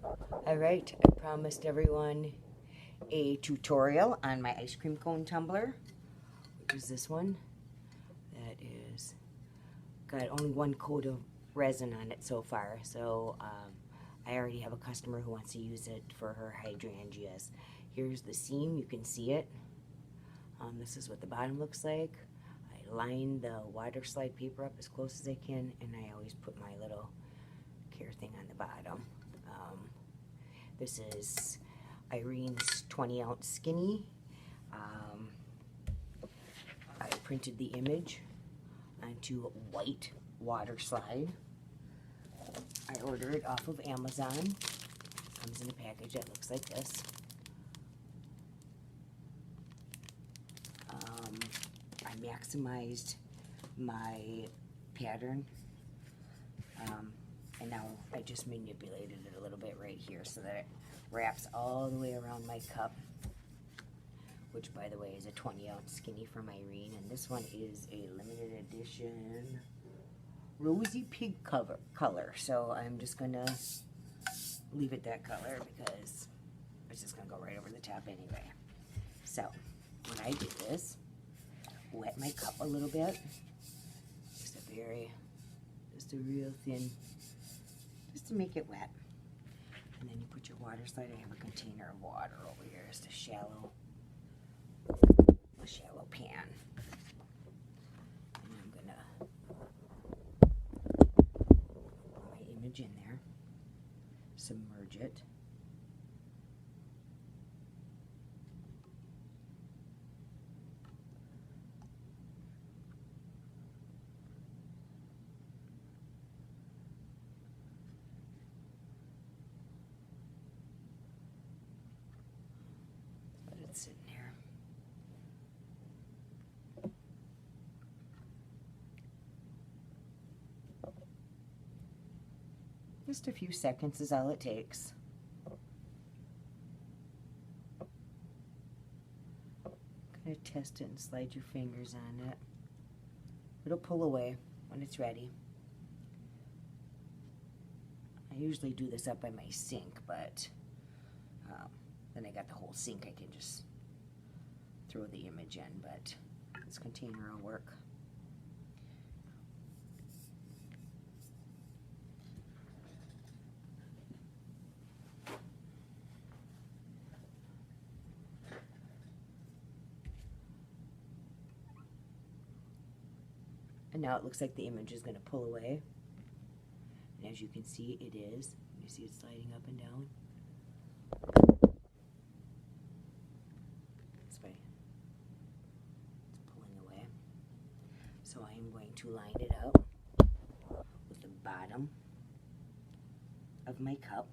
Alright, I promised everyone a tutorial on my ice cream cone tumbler, which is this one. That is got only one coat of resin on it so far, so I already have a customer who wants to use it for her hydrangeas. Here's the seam, you can see it. This is what the bottom looks like. I line the Waterslide paper up as close as I can, and I always put my little care thing on the bottom. This is Irene's 20-ounce skinny. I printed the image onto white Waterslide. I ordered it off of Amazon. Comes in a package that looks like this. I maximized my pattern, and now I just manipulated it a little bit right here so that it wraps all the way around my cup, which by the way is a 20-ounce skinny from Irene, and this one is a limited edition rosy pig color, so I'm just gonna leave it that color because it's just gonna go right over the top anyway. So what I did is wet my cup a little bit, just a real thin, just to make it wet. And then you put your Waterslide. I have a container of water over here, just a shallow pan. And I'm gonna put my image in there, submerge it. Let it sit in here. Just a few seconds is all it takes. Kind of test it and slide your fingers on it. It'll pull away when it's ready. I usually do this up by my sink, but then I got the whole sink. I can just throw the image in, but this container will work. And now it looks like the image is going to pull away. And as you can see, it is. You see it sliding up and down. This way. It's pulling away. So I am going to line it up with the bottom of my cup.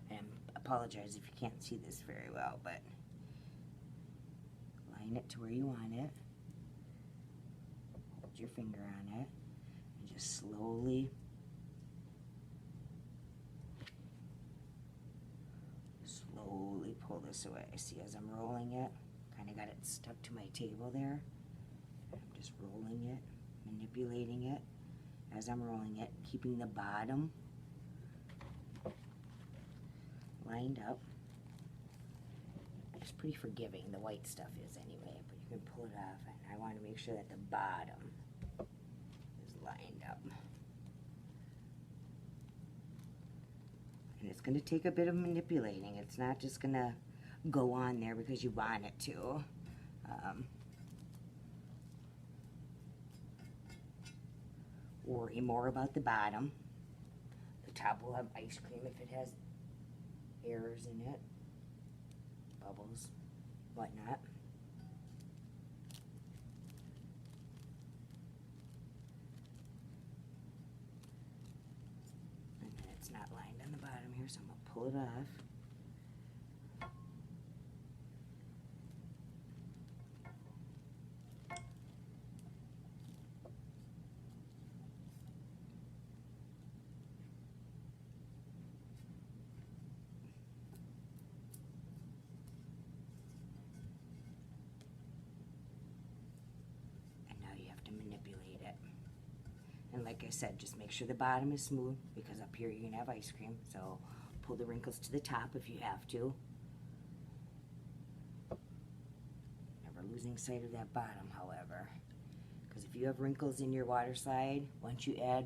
And I apologize if you can't see this very well, but line it to where you want it. Hold your finger on it and just slowly pull this away. See, as I'm rolling it, kind of got it stuck to my table there. I'm just rolling it, manipulating it as I'm rolling it, keeping the bottom lined up. It's pretty forgiving, the white stuff is anyway, but you can pull it off, and I want to make sure that the bottom is lined up. And it's going to take a bit of manipulating. It's not just going to go on there because you want it to. Worry more about the bottom. The top will have ice cream if it has errors in it, bubbles, whatnot. And then it's not lined on the bottom here, so I'm going to pull it off. Manipulate it. And like I said, just make sure the bottom is smooth because up here you're going to have ice cream. So pull the wrinkles to the top if you have to. Never losing sight of that bottom, however. Because if you have wrinkles in your water slide, once you add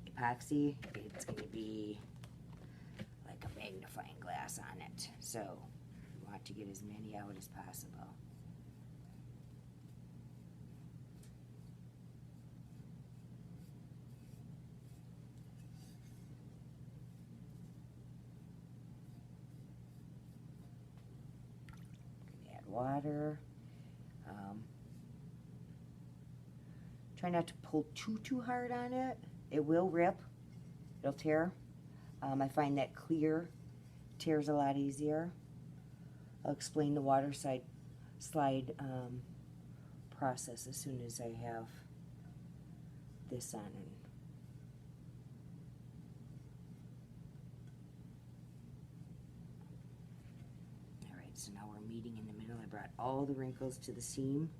epoxy, it's going to be like a magnifying glass on it. So you want to get as many out as possible. Add water. Try not to pull too hard on it. It will rip. It'll tear. I find that clear tears a lot easier. I'll explain the water slide process as soon as I have this on. Alright, so now we're meeting in the middle. I brought all the wrinkles to the seam.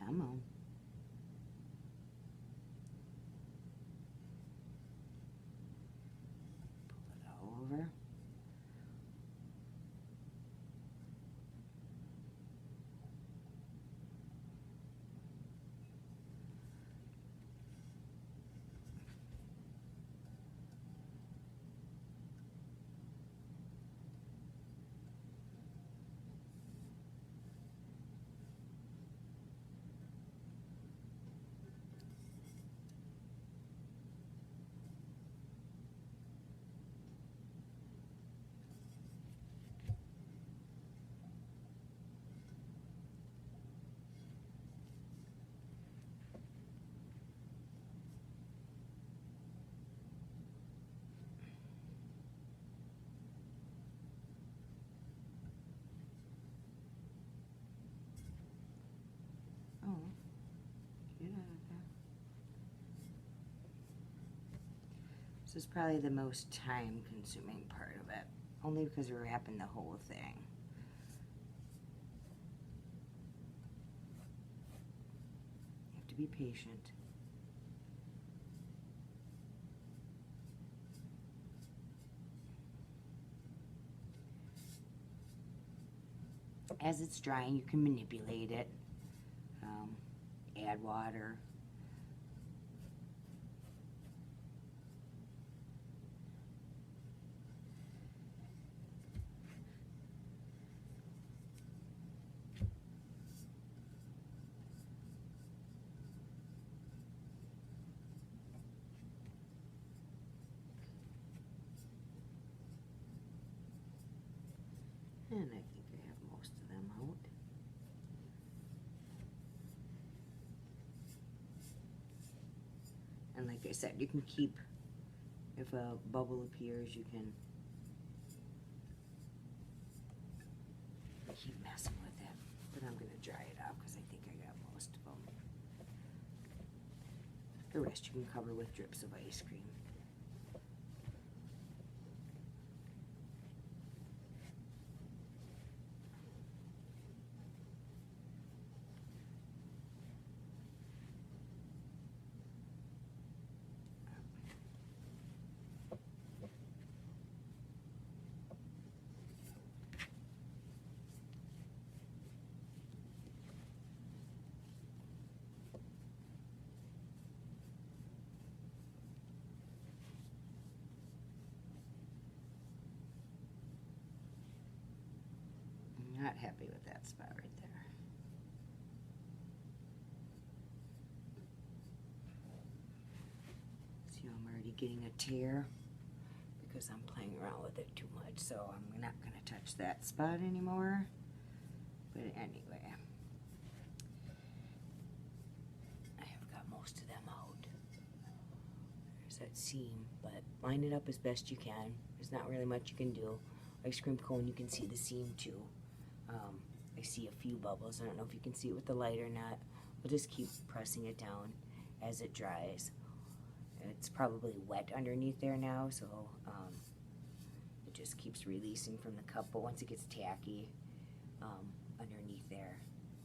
Come on. Pull it all over. Oh, get out of there. This is probably the most time-consuming part of it, only because we're wrapping the whole thing. You have to be patient. As it's drying, you can manipulate it. Add water. And I think I have most of them out. And like I said, you can keep, if a bubble appears, you can keep messing with it. But I'm going to dry it out because I think I got most of them. The rest you can cover with drips of ice cream. Not happy with that spot right there. See, I'm already getting a tear because I'm playing around with it too much, so I'm not going to touch that spot anymore. But anyway, I have got most of them out. There's that seam, but line it up as best you can. There's not really much you can do. Ice cream cone, you can see the seam too. I see a few bubbles. I don't know if you can see it with the light or not. We'll just keep pressing it down as it dries. It's probably wet underneath there now, so it just keeps releasing from the cup. But once it gets tacky underneath there,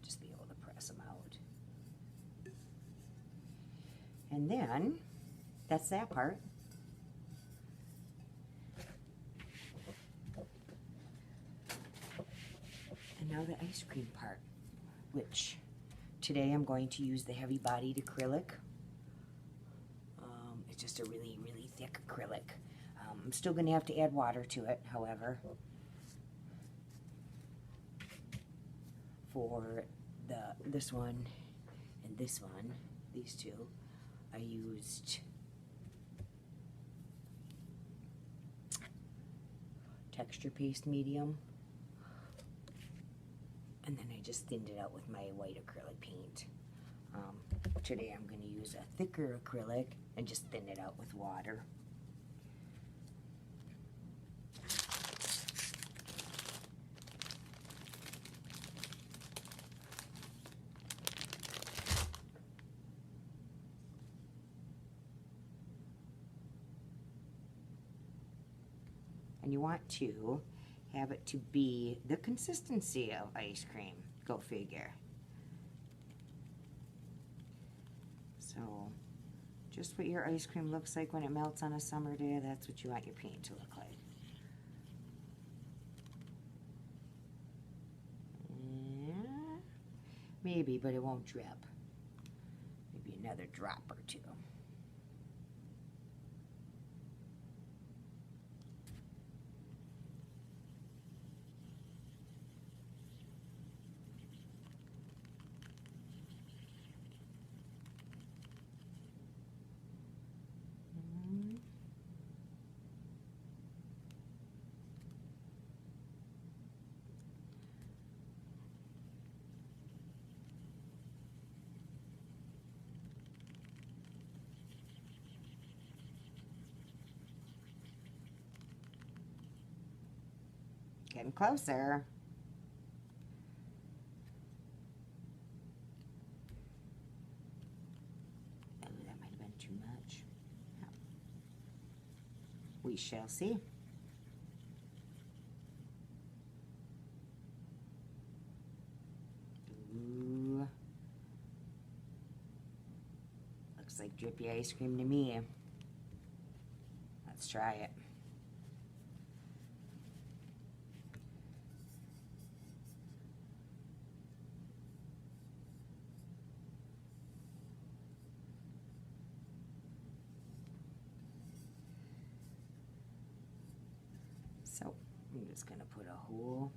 just be able to press them out. And then, that's that part. And now the ice cream part, which today I'm going to use the heavy-bodied acrylic. It's just a really, really thick acrylic. I'm still going to have to add water to it, however. For this one and this one, these two, I used texture paste medium, and then I just thinned it out with my white acrylic paint. Today I'm going to use a thicker acrylic and just thin it out with water. And you want to have it to be the consistency of ice cream. Go figure. So, just what your ice cream looks like when it melts on a summer day, that's what you want your paint to look like. Yeah, maybe, but it won't drip. Maybe another drop or two. Getting closer. Oh, that might have been too much. No. We shall see. Ooh. Looks like drippy ice cream to me. Let's try it. So I'm just going to put a hole.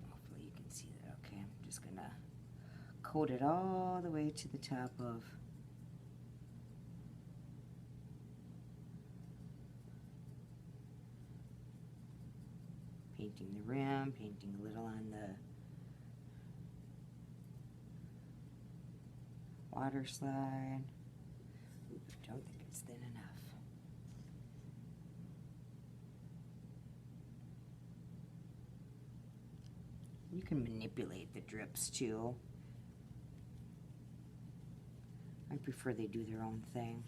Hopefully you can see that okay. I'm just going to coat it all the way to the top of painting the rim, painting a little on the water slide. Ooh, I don't think it's thin enough. You can manipulate the drips too. I prefer they do their own thing.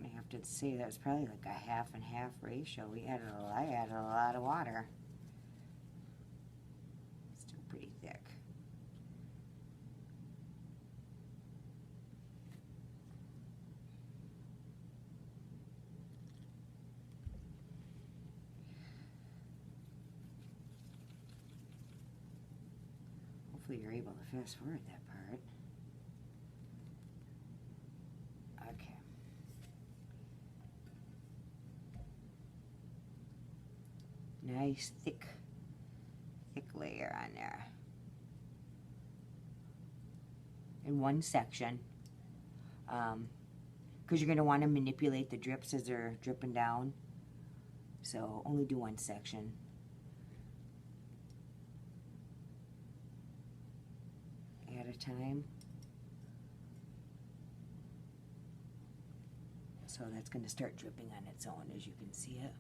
I have to say that was probably like a half and half ratio. I added a lot of water. Still pretty thick. Hopefully you're able to fast forward that part. Okay. Nice thick layer on there. In one section. Because you're going to want to manipulate the drips as they're dripping down. So only do one section. At a time. So that's going to start dripping on its own, as you can see it.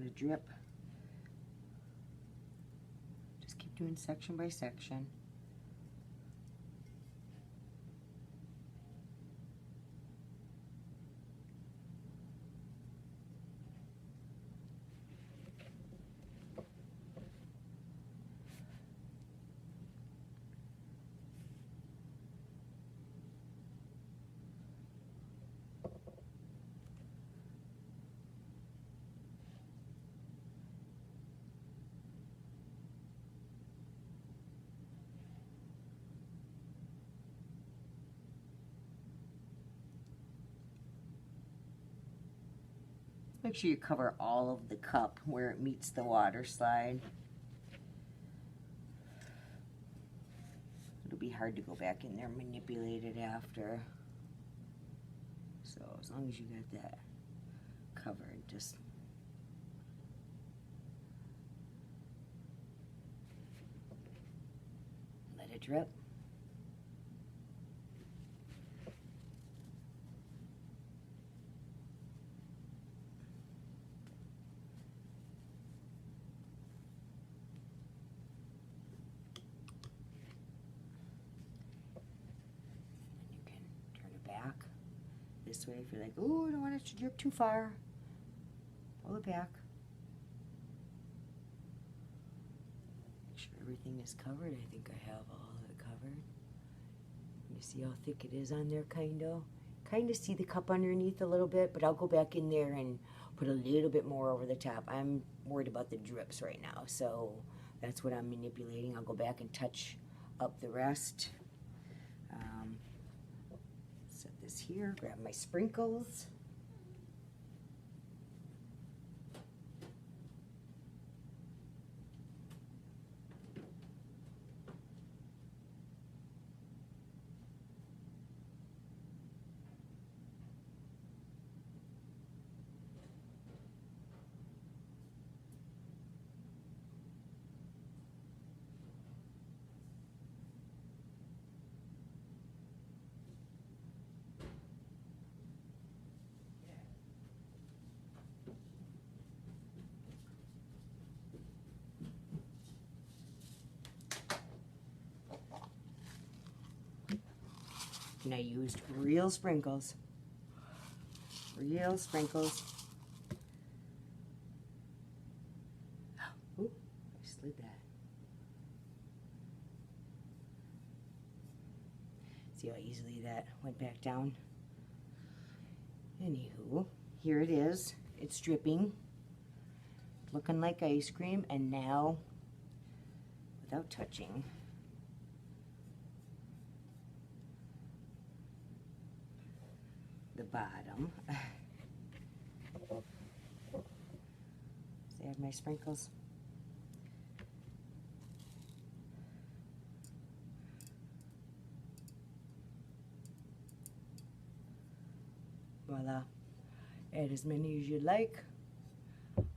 let it drip. Just keep doing section by section. Make sure you cover all of the cup where it meets the water slide. It'll be hard to go back in there and manipulate it after. So as long as you got that covered, just let it drip. This way if you're like, oh, I don't want it to drip too far. Pull it back. Make sure everything is covered. I think I have all of it covered. You see how thick it is on there, kind of see the cup underneath a little bit, but I'll go back in there and put a little bit more over the top. I'm worried about the drips right now, so that's what I'm manipulating. I'll go back and touch up the rest. Here, grab my sprinkles. And I used real sprinkles. Real sprinkles. Ooh, I slid that. See how easily that went back down? Anywho, here it is. It's dripping. Looking like ice cream, and now, without touching, the bottom. See, I have my sprinkles. Voila. Add as many as you like.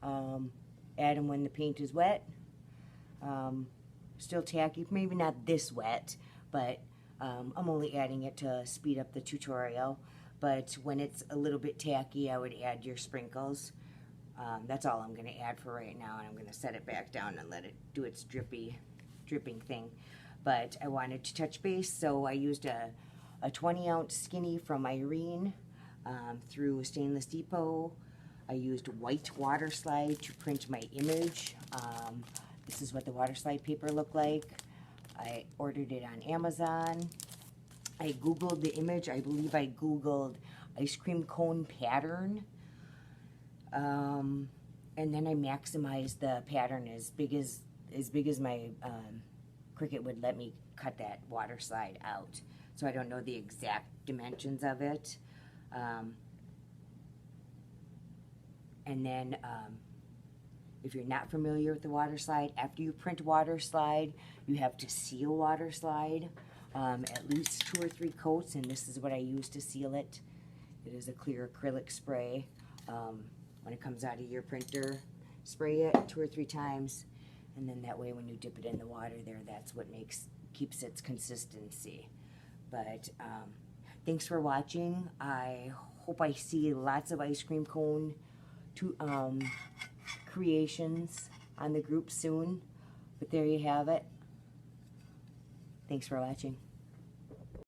Add them when the paint is wet. Still tacky, maybe not this wet, but I'm only adding it to speed up the tutorial. But when it's a little bit tacky, I would add your sprinkles. That's all I'm going to add for right now, and I'm going to set it back down and let it do its dripping thing. But I wanted to touch base, so I used a 20-ounce skinny from Irene through Stainless Depot. I used white Waterslide to print my image. This is what the Waterslide paper looked like. I ordered it on Amazon. I Googled the image. I believe I Googled ice cream cone pattern. And then I maximized the pattern as big as my Cricut would let me cut that Waterslide out. So I don't know the exact dimensions of it. And then if you're not familiar with the Waterslide, after you print Waterslide, you have to seal Waterslide. At least 2 or 3 coats, and this is what I use to seal it. It is a clear acrylic spray. When it comes out of your printer, spray it 2 or 3 times, and then that way when you dip it in the water there, that's what keeps its consistency. But thanks for watching. I hope I see lots of ice cream cone creations on the group soon. But there you have it. Thanks for watching.